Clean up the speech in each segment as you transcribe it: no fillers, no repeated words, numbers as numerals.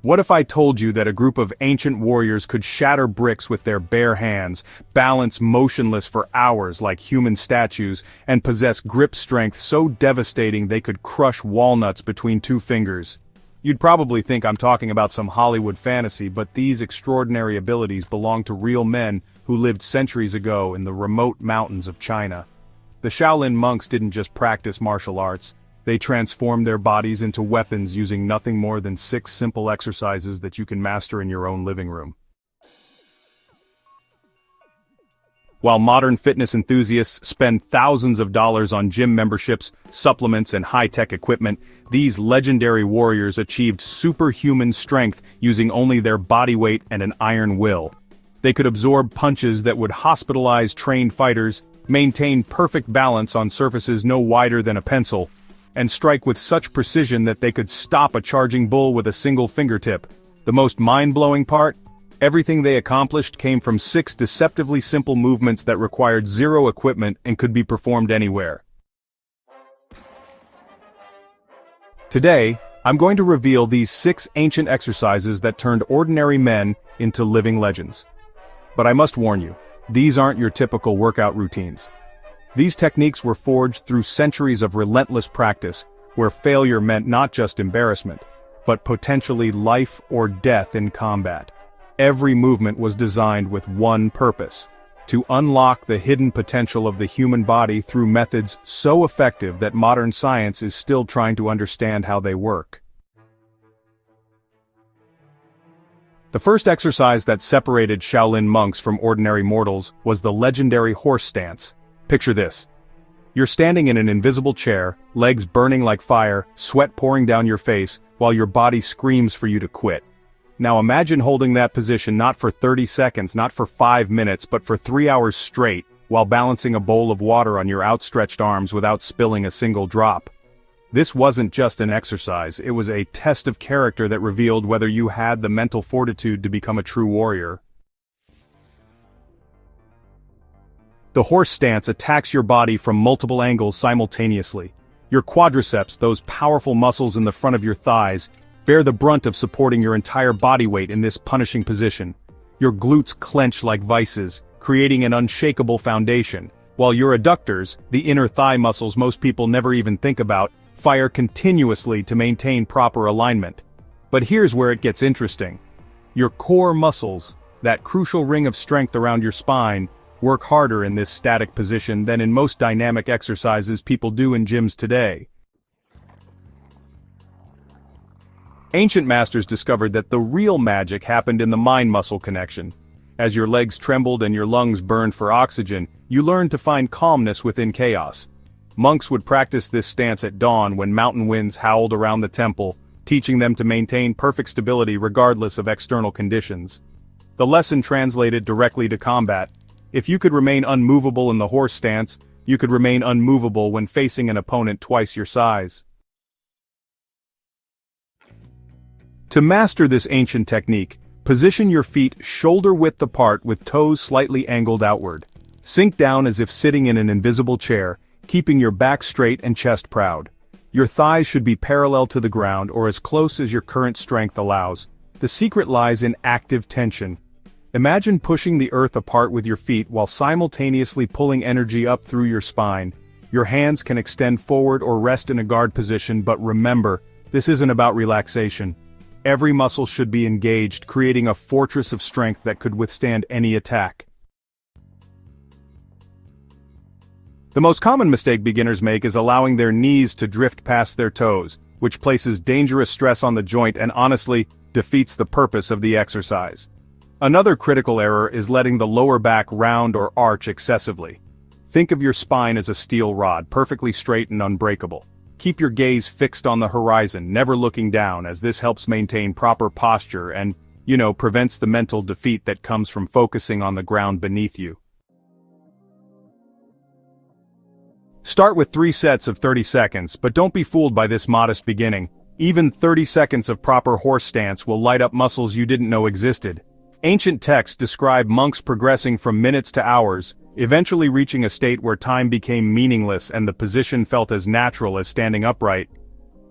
What if I told you that a group of ancient warriors could shatter bricks with their bare hands, balance motionless for hours like human statues, and possess grip strength so devastating they could crush walnuts between two fingers? You'd probably think I'm talking about some Hollywood fantasy, but these extraordinary abilities belong to real men who lived centuries ago in the remote mountains of China. The Shaolin monks didn't just practice martial arts. They transformed their bodies into weapons using nothing more than 6 simple exercises that you can master in your own living room. While modern fitness enthusiasts spend thousands of dollars on gym memberships, supplements, and high-tech equipment, these legendary warriors achieved superhuman strength using only their body weight and an iron will. They could absorb punches that would hospitalize trained fighters, maintain perfect balance on surfaces no wider than a pencil, and strike with such precision that they could stop a charging bull with a single fingertip. The most mind-blowing part? Everything they accomplished came from 6 deceptively simple movements that required zero equipment and could be performed anywhere. Today, I'm going to reveal these 6 ancient exercises that turned ordinary men into living legends. But I must warn you, these aren't your typical workout routines. These techniques were forged through centuries of relentless practice, where failure meant not just embarrassment, but potentially life or death in combat. Every movement was designed with one purpose: to unlock the hidden potential of the human body through methods so effective that modern science is still trying to understand how they work. The first exercise that separated Shaolin monks from ordinary mortals was the legendary horse stance. Picture this. You're standing in an invisible chair, legs burning like fire, sweat pouring down your face, while your body screams for you to quit. Now imagine holding that position not for 30 seconds, not for 5 minutes, but for 3 hours straight, while balancing a bowl of water on your outstretched arms without spilling a single drop. This wasn't just an exercise, it was a test of character that revealed whether you had the mental fortitude to become a true warrior. The horse stance attacks your body from multiple angles simultaneously. Your quadriceps, those powerful muscles in the front of your thighs, bear the brunt of supporting your entire body weight in this punishing position. Your glutes clench like vices, creating an unshakable foundation, while your adductors, the inner thigh muscles most people never even think about, fire continuously to maintain proper alignment. But here's where it gets interesting. Your core muscles, that crucial ring of strength around your spine, work harder in this static position than in most dynamic exercises people do in gyms today. Ancient masters discovered that the real magic happened in the mind-muscle connection. As your legs trembled and your lungs burned for oxygen, you learned to find calmness within chaos. Monks would practice this stance at dawn when mountain winds howled around the temple, teaching them to maintain perfect stability regardless of external conditions. The lesson translated directly to combat. If you could remain unmovable in the horse stance, you could remain unmovable when facing an opponent twice your size. To master this ancient technique, position your feet shoulder-width apart with toes slightly angled outward. Sink down as if sitting in an invisible chair, keeping your back straight and chest proud. Your thighs should be parallel to the ground or as close as your current strength allows. The secret lies in active tension. Imagine pushing the earth apart with your feet while simultaneously pulling energy up through your spine. Your hands can extend forward or rest in a guard position, but remember, this isn't about relaxation. Every muscle should be engaged, creating a fortress of strength that could withstand any attack. The most common mistake beginners make is allowing their knees to drift past their toes, which places dangerous stress on the joint and honestly, defeats the purpose of the exercise. Another critical error is letting the lower back round or arch excessively. Think of your spine as a steel rod, perfectly straight and unbreakable. Keep your gaze fixed on the horizon, never looking down, as this helps maintain proper posture and, prevents the mental defeat that comes from focusing on the ground beneath you. Start with 3 sets of 30 seconds, but don't be fooled by this modest beginning. Even 30 seconds of proper horse stance will light up muscles you didn't know existed. Ancient texts describe monks progressing from minutes to hours, eventually reaching a state where time became meaningless and the position felt as natural as standing upright.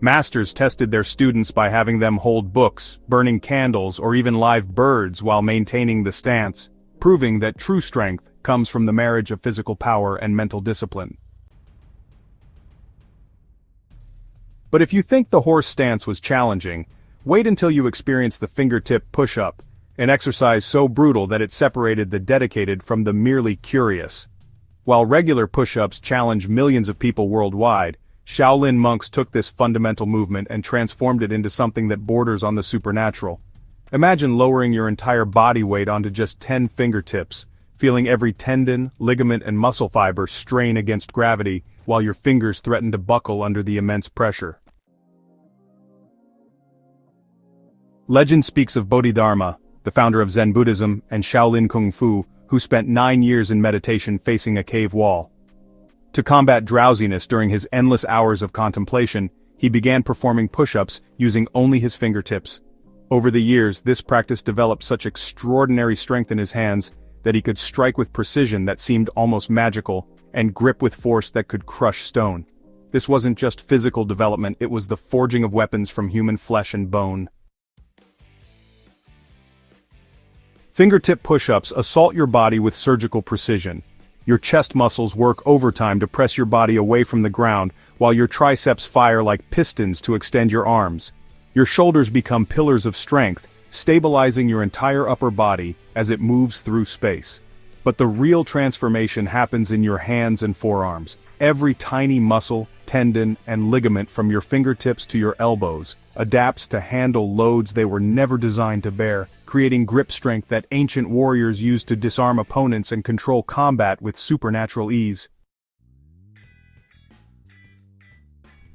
Masters tested their students by having them hold books, burning candles, or even live birds while maintaining the stance, proving that true strength comes from the marriage of physical power and mental discipline. But if you think the horse stance was challenging, wait until you experience the fingertip push-up, an exercise so brutal that it separated the dedicated from the merely curious. While regular push-ups challenge millions of people worldwide, Shaolin monks took this fundamental movement and transformed it into something that borders on the supernatural. Imagine lowering your entire body weight onto just 10 fingertips, feeling every tendon, ligament and muscle fiber strain against gravity while your fingers threaten to buckle under the immense pressure. Legend speaks of Bodhidharma, the founder of Zen Buddhism and Shaolin Kung Fu, who spent 9 years in meditation facing a cave wall. To combat drowsiness during his endless hours of contemplation, he began performing push-ups using only his fingertips. Over the years, this practice developed such extraordinary strength in his hands that he could strike with precision that seemed almost magical, and grip with force that could crush stone. This wasn't just physical development, it was the forging of weapons from human flesh and bone. Fingertip push-ups assault your body with surgical precision. Your chest muscles work overtime to press your body away from the ground, while your triceps fire like pistons to extend your arms. Your shoulders become pillars of strength, stabilizing your entire upper body as it moves through space. But the real transformation happens in your hands and forearms. Every tiny muscle, tendon, and ligament from your fingertips to your elbows adapts to handle loads they were never designed to bear, creating grip strength that ancient warriors used to disarm opponents and control combat with supernatural ease.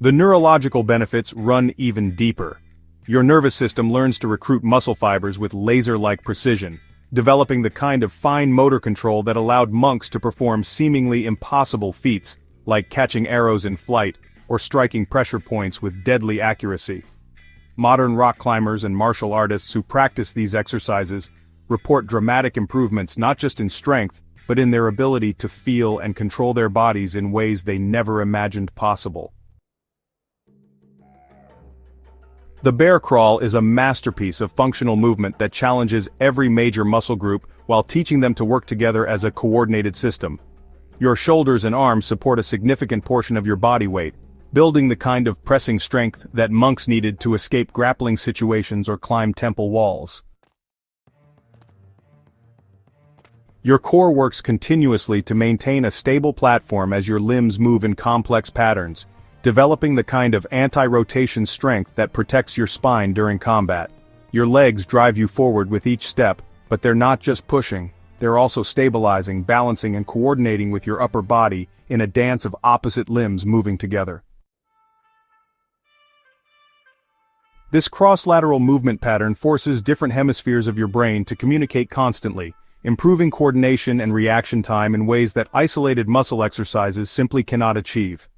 The neurological benefits run even deeper. Your nervous system learns to recruit muscle fibers with laser-like precision, developing the kind of fine motor control that allowed monks to perform seemingly impossible feats, like catching arrows in flight, or striking pressure points with deadly accuracy. Modern rock climbers and martial artists who practice these exercises report dramatic improvements not just in strength, but in their ability to feel and control their bodies in ways they never imagined possible. The bear crawl is a masterpiece of functional movement that challenges every major muscle group while teaching them to work together as a coordinated system. Your shoulders and arms support a significant portion of your body weight, building the kind of pressing strength that monks needed to escape grappling situations or climb temple walls. Your core works continuously to maintain a stable platform as your limbs move in complex patterns, developing the kind of anti-rotation strength that protects your spine during combat. Your legs drive you forward with each step, but they're not just pushing, they're also stabilizing, balancing, and coordinating with your upper body in a dance of opposite limbs moving together. This cross-lateral movement pattern forces different hemispheres of your brain to communicate constantly, improving coordination and reaction time in ways that isolated muscle exercises simply cannot achieve.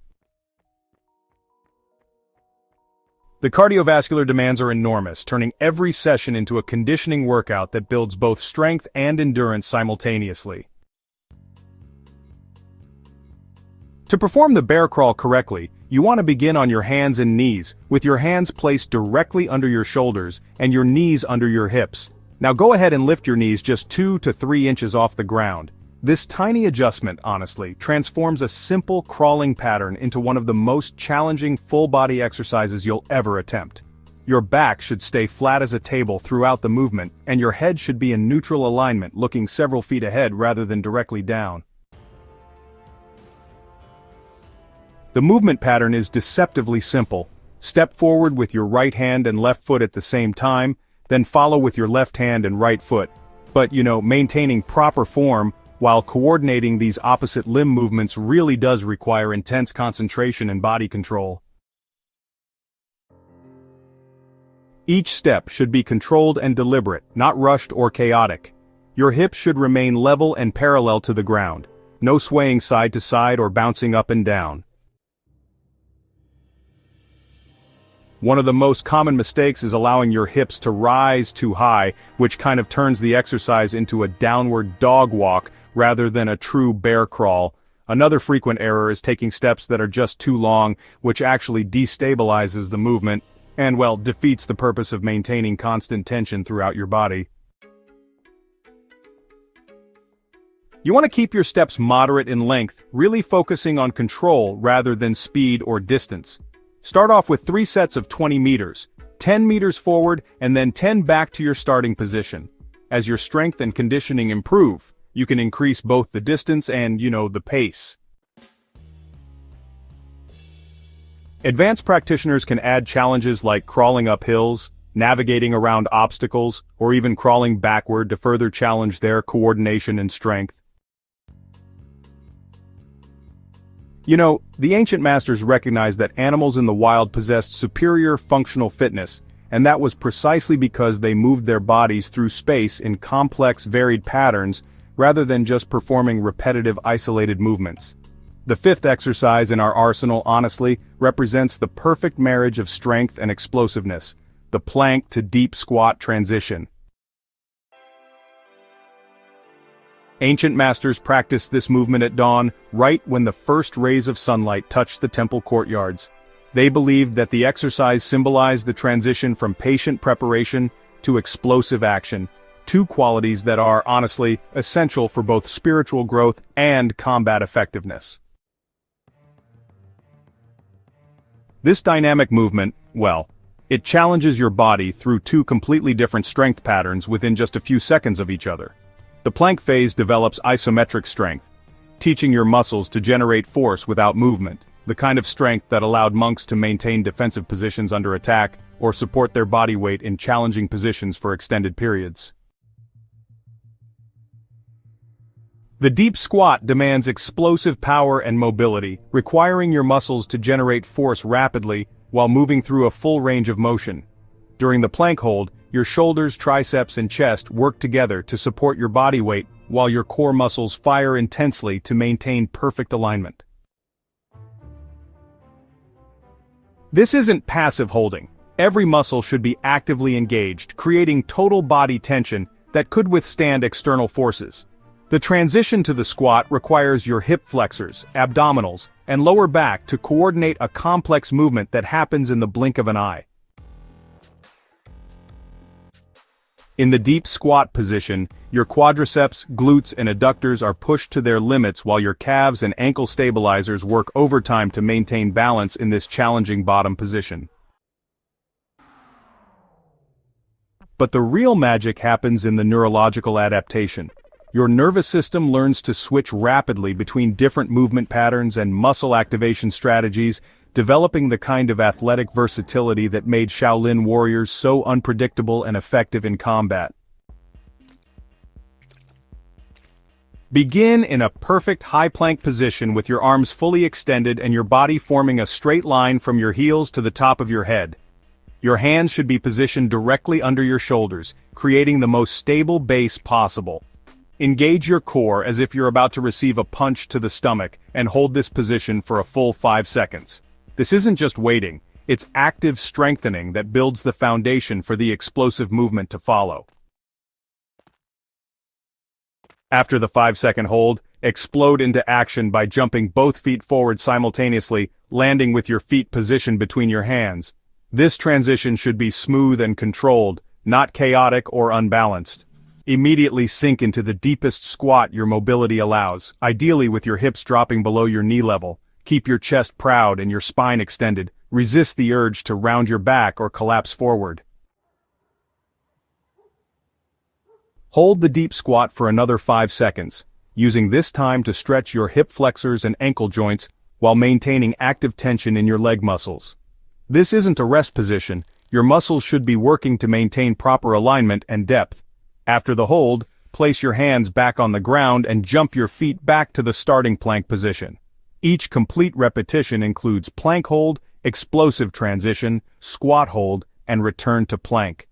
The cardiovascular demands are enormous, turning every session into a conditioning workout that builds both strength and endurance simultaneously. To perform the bear crawl correctly, you want to begin on your hands and knees, with your hands placed directly under your shoulders and your knees under your hips. Now go ahead and lift your knees just 2 to 3 inches off the ground. This tiny adjustment, honestly, transforms a simple crawling pattern into one of the most challenging full-body exercises you'll ever attempt. Your back should stay flat as a table throughout the movement, and your head should be in neutral alignment, looking several feet ahead rather than directly down. The movement pattern is deceptively simple. Step forward with your right hand and left foot at the same time, then follow with your left hand and right foot. But, maintaining proper form while coordinating these opposite limb movements really does require intense concentration and body control. Each step should be controlled and deliberate, not rushed or chaotic. Your hips should remain level and parallel to the ground. No swaying side to side or bouncing up and down. One of the most common mistakes is allowing your hips to rise too high, which kind of turns the exercise into a downward dog walk rather than a true bear crawl. Another frequent error is taking steps that are just too long, which actually destabilizes the movement and, well, defeats the purpose of maintaining constant tension throughout your body. You want to keep your steps moderate in length, really focusing on control rather than speed or distance. Start off with 3 sets of 20 meters, 10 meters forward and then 10 back to your starting position. As your strength and conditioning improve, you can increase both the distance and, the pace. Advanced practitioners can add challenges like crawling up hills, navigating around obstacles, or even crawling backward to further challenge their coordination and strength. The ancient masters recognized that animals in the wild possessed superior functional fitness, and that was precisely because they moved their bodies through space in complex, varied patterns, rather than just performing repetitive, isolated movements. The 5th exercise in our arsenal, honestly, represents the perfect marriage of strength and explosiveness, the plank to deep squat transition. Ancient masters practiced this movement at dawn, right when the first rays of sunlight touched the temple courtyards. They believed that the exercise symbolized the transition from patient preparation to explosive action, 2 qualities that are, honestly, essential for both spiritual growth and combat effectiveness. This dynamic movement, it challenges your body through 2 completely different strength patterns within just a few seconds of each other. The plank phase develops isometric strength, teaching your muscles to generate force without movement, the kind of strength that allowed monks to maintain defensive positions under attack or support their body weight in challenging positions for extended periods. The deep squat demands explosive power and mobility, requiring your muscles to generate force rapidly while moving through a full range of motion. During the plank hold, your shoulders, triceps, and chest work together to support your body weight, while your core muscles fire intensely to maintain perfect alignment. This isn't passive holding. Every muscle should be actively engaged, creating total body tension that could withstand external forces. The transition to the squat requires your hip flexors, abdominals, and lower back to coordinate a complex movement that happens in the blink of an eye. In the deep squat position, your quadriceps, glutes, and adductors are pushed to their limits while your calves and ankle stabilizers work overtime to maintain balance in this challenging bottom position. But the real magic happens in the neurological adaptation. Your nervous system learns to switch rapidly between different movement patterns and muscle activation strategies, developing the kind of athletic versatility that made Shaolin warriors so unpredictable and effective in combat. Begin in a perfect high plank position with your arms fully extended and your body forming a straight line from your heels to the top of your head. Your hands should be positioned directly under your shoulders, creating the most stable base possible. Engage your core as if you're about to receive a punch to the stomach, and hold this position for a full 5 seconds. This isn't just waiting, it's active strengthening that builds the foundation for the explosive movement to follow. After the 5-second hold, explode into action by jumping both feet forward simultaneously, landing with your feet positioned between your hands. This transition should be smooth and controlled, not chaotic or unbalanced. Immediately sink into the deepest squat your mobility allows, ideally with your hips dropping below your knee level. Keep your chest proud and your spine extended. Resist the urge to round your back or collapse forward. Hold the deep squat for another 5 seconds, using this time to stretch your hip flexors and ankle joints while maintaining active tension in your leg muscles. This isn't a rest position. Your muscles should be working to maintain proper alignment and depth. After the hold, place your hands back on the ground and jump your feet back to the starting plank position. Each complete repetition includes plank hold, explosive transition, squat hold, and return to plank.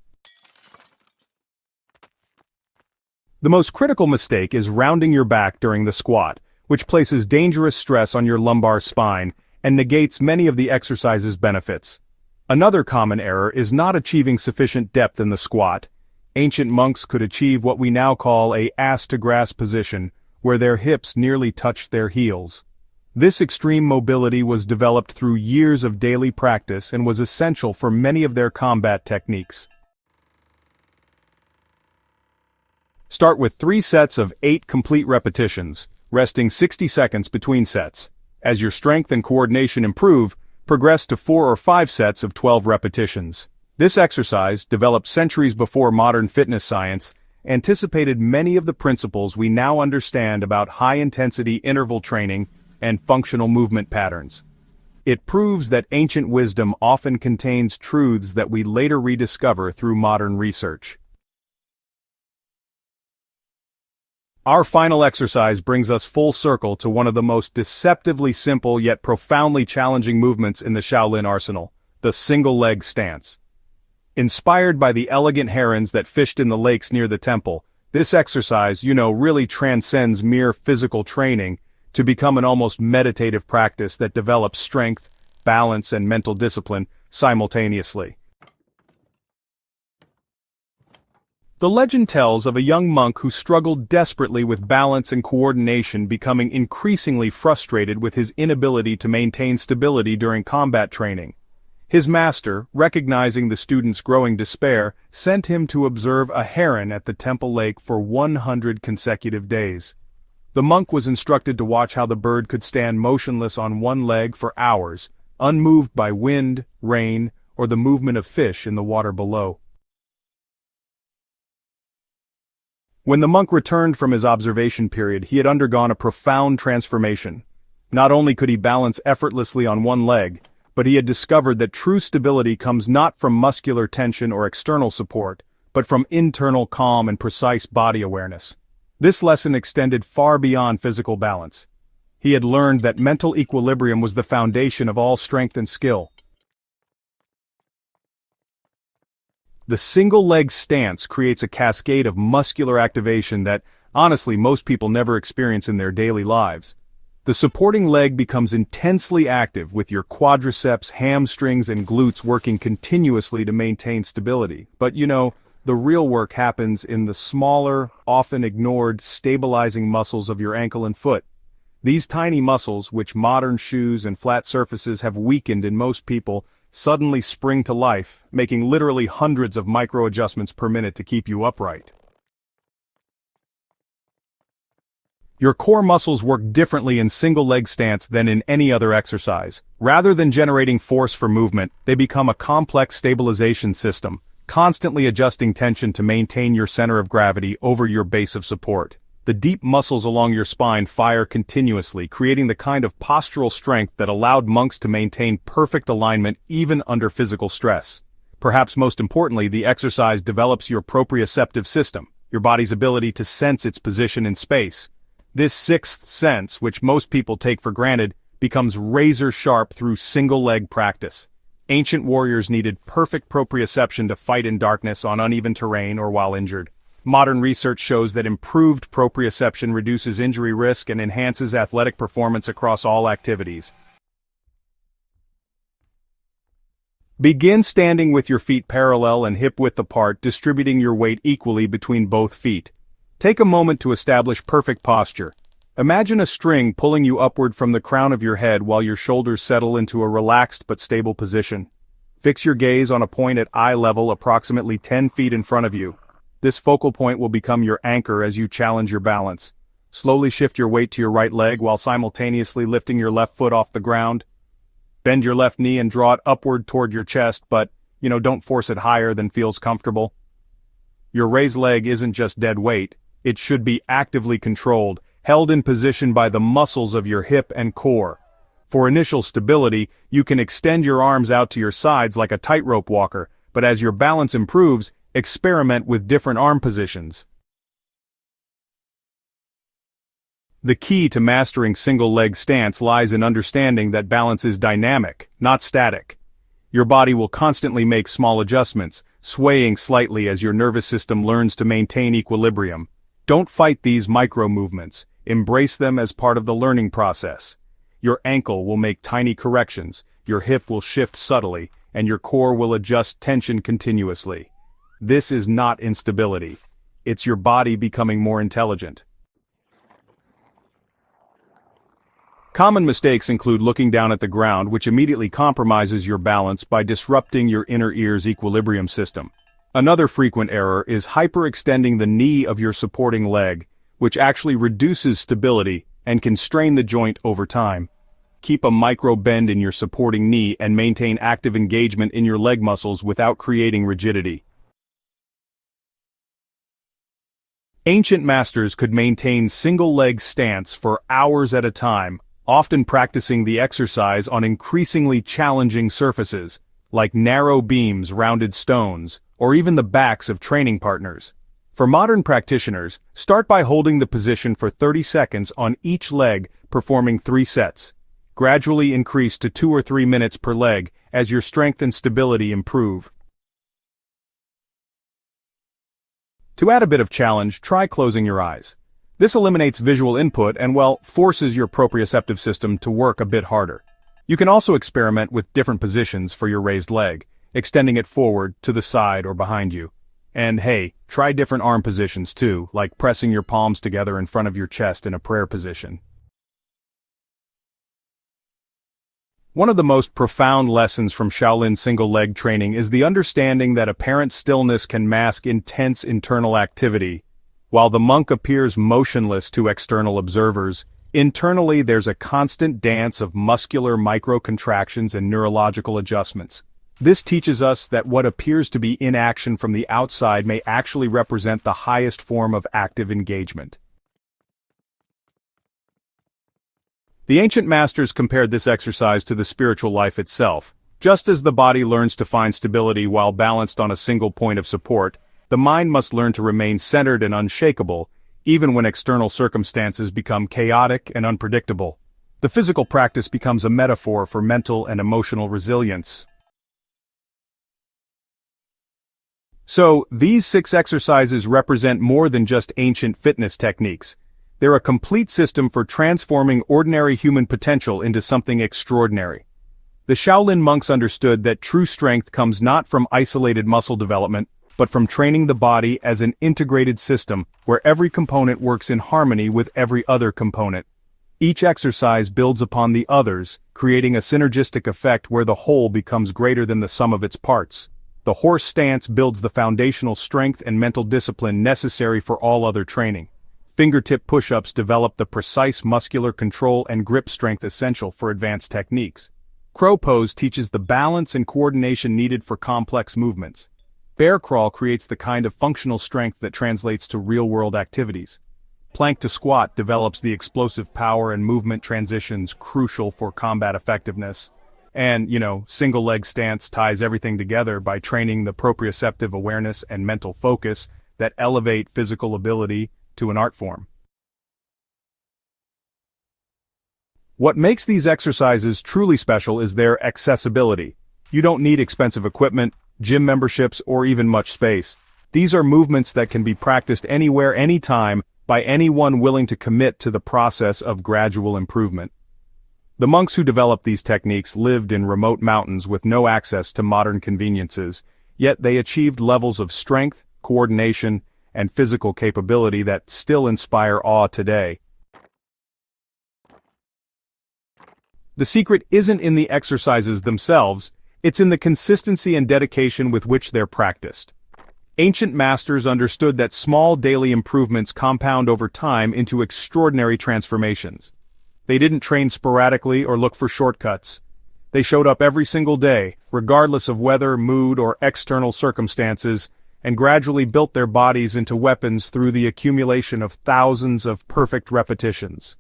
The most critical mistake is rounding your back during the squat, which places dangerous stress on your lumbar spine and negates many of the exercise's benefits. Another common error is not achieving sufficient depth in the squat. Ancient monks could achieve what we now call a ass-to-grass position, where their hips nearly touched their heels. This extreme mobility was developed through years of daily practice and was essential for many of their combat techniques. Start with 3 sets of 8 complete repetitions, resting 60 seconds between sets. As your strength and coordination improve, progress to 4 or 5 sets of 12 repetitions. This exercise, developed centuries before modern fitness science, anticipated many of the principles we now understand about high-intensity interval training and functional movement patterns. It proves that ancient wisdom often contains truths that we later rediscover through modern research. Our final exercise brings us full circle to one of the most deceptively simple yet profoundly challenging movements in the Shaolin arsenal, the single-leg stance. Inspired by the elegant herons that fished in the lakes near the temple, this exercise, really transcends mere physical training to become an almost meditative practice that develops strength, balance, and mental discipline simultaneously. The legend tells of a young monk who struggled desperately with balance and coordination, becoming increasingly frustrated with his inability to maintain stability during combat training. His master, recognizing the student's growing despair, sent him to observe a heron at the temple lake for 100 consecutive days. The monk was instructed to watch how the bird could stand motionless on one leg for hours, unmoved by wind, rain, or the movement of fish in the water below. When the monk returned from his observation period, he had undergone a profound transformation. Not only could he balance effortlessly on one leg, but he had discovered that true stability comes not from muscular tension or external support, but from internal calm and precise body awareness. This lesson extended far beyond physical balance. He had learned that mental equilibrium was the foundation of all strength and skill. The single-leg stance creates a cascade of muscular activation that, honestly, most people never experience in their daily lives. The supporting leg becomes intensely active, with your quadriceps, hamstrings, and glutes working continuously to maintain stability. But the real work happens in the smaller, often ignored, stabilizing muscles of your ankle and foot. These tiny muscles, which modern shoes and flat surfaces have weakened in most people, suddenly spring to life, making literally hundreds of micro-adjustments per minute to keep you upright. Your core muscles work differently in single-leg stance than in any other exercise. Rather than generating force for movement, they become a complex stabilization system, constantly adjusting tension to maintain your center of gravity over your base of support. The deep muscles along your spine fire continuously, creating the kind of postural strength that allowed monks to maintain perfect alignment even under physical stress. Perhaps most importantly, the exercise develops your proprioceptive system, your body's ability to sense its position in space. This sixth sense, which most people take for granted, becomes razor-sharp through single-leg practice. Ancient warriors needed perfect proprioception to fight in darkness, on uneven terrain, or while injured. Modern research shows that improved proprioception reduces injury risk and enhances athletic performance across all activities. Begin standing with your feet parallel and hip-width apart, distributing your weight equally between both feet. Take a moment to establish perfect posture. Imagine a string pulling you upward from the crown of your head while your shoulders settle into a relaxed but stable position. Fix your gaze on a point at eye level approximately 10 feet in front of you. This focal point will become your anchor as you challenge your balance. Slowly shift your weight to your right leg while simultaneously lifting your left foot off the ground. Bend your left knee and draw it upward toward your chest, but, don't force it higher than feels comfortable. Your raised leg isn't just dead weight. It should be actively controlled, held in position by the muscles of your hip and core. For initial stability, you can extend your arms out to your sides like a tightrope walker, but as your balance improves, experiment with different arm positions. The key to mastering single-leg stance lies in understanding that balance is dynamic, not static. Your body will constantly make small adjustments, swaying slightly as your nervous system learns to maintain equilibrium. Don't fight these micro-movements. Embrace them as part of the learning process. Your ankle will make tiny corrections, your hip will shift subtly, and your core will adjust tension continuously. This is not instability. It's your body becoming more intelligent. Common mistakes include looking down at the ground, which immediately compromises your balance by disrupting your inner ear's equilibrium system. Another frequent error is hyperextending the knee of your supporting leg, which actually reduces stability and can strain the joint over time. Keep a micro bend in your supporting knee and maintain active engagement in your leg muscles without creating rigidity. Ancient masters could maintain single-leg stance for hours at a time, often practicing the exercise on increasingly challenging surfaces, like narrow beams, rounded stones, or even the backs of training partners. For modern practitioners, start by holding the position for 30 seconds on each leg, performing 3 sets. Gradually increase to 2 or 3 minutes per leg as your strength and stability improve. To add a bit of challenge, try closing your eyes. This eliminates visual input and, forces your proprioceptive system to work a bit harder. You can also experiment with different positions for your raised leg, extending it forward, to the side, or behind you. And hey, try different arm positions too, like pressing your palms together in front of your chest in a prayer position. One of the most profound lessons from Shaolin single-leg training is the understanding that apparent stillness can mask intense internal activity. While the monk appears motionless to external observers, internally there's a constant dance of muscular microcontractions and neurological adjustments. This teaches us that what appears to be inaction from the outside may actually represent the highest form of active engagement. The ancient masters compared this exercise to the spiritual life itself. Just as the body learns to find stability while balanced on a single point of support, the mind must learn to remain centered and unshakable, even when external circumstances become chaotic and unpredictable. The physical practice becomes a metaphor for mental and emotional resilience. So, these 6 exercises represent more than just ancient fitness techniques. They're a complete system for transforming ordinary human potential into something extraordinary. The Shaolin monks understood that true strength comes not from isolated muscle development, but from training the body as an integrated system where every component works in harmony with every other component. Each exercise builds upon the others, creating a synergistic effect where the whole becomes greater than the sum of its parts. The horse stance builds the foundational strength and mental discipline necessary for all other training. Fingertip push-ups develop the precise muscular control and grip strength essential for advanced techniques. Crow pose teaches the balance and coordination needed for complex movements. Bear crawl creates the kind of functional strength that translates to real-world activities. Plank to squat develops the explosive power and movement transitions crucial for combat effectiveness. And, single-leg stance ties everything together by training the proprioceptive awareness and mental focus that elevate physical ability to an art form. What makes these exercises truly special is their accessibility. You don't need expensive equipment, gym memberships, or even much space. These are movements that can be practiced anywhere, anytime, by anyone willing to commit to the process of gradual improvement. The monks who developed these techniques lived in remote mountains with no access to modern conveniences, yet they achieved levels of strength, coordination, and physical capability that still inspire awe today. The secret isn't in the exercises themselves, it's in the consistency and dedication with which they're practiced. Ancient masters understood that small daily improvements compound over time into extraordinary transformations. They didn't train sporadically or look for shortcuts. They showed up every single day, regardless of weather, mood, or external circumstances, and gradually built their bodies into weapons through the accumulation of thousands of perfect repetitions.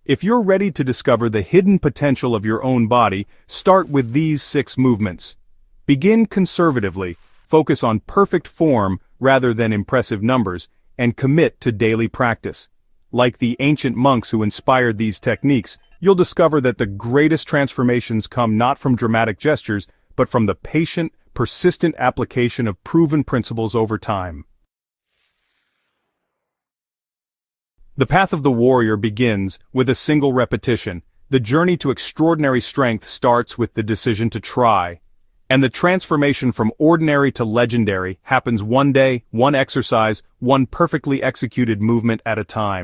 If you're ready to discover the hidden potential of your own body, start with these 6 movements. Begin conservatively, focus on perfect form rather than impressive numbers, and commit to daily practice. Like the ancient monks who inspired these techniques, you'll discover that the greatest transformations come not from dramatic gestures, but from the patient, persistent application of proven principles over time. The path of the warrior begins with a single repetition. The journey to extraordinary strength starts with the decision to try. And the transformation from ordinary to legendary happens one day, one exercise, one perfectly executed movement at a time.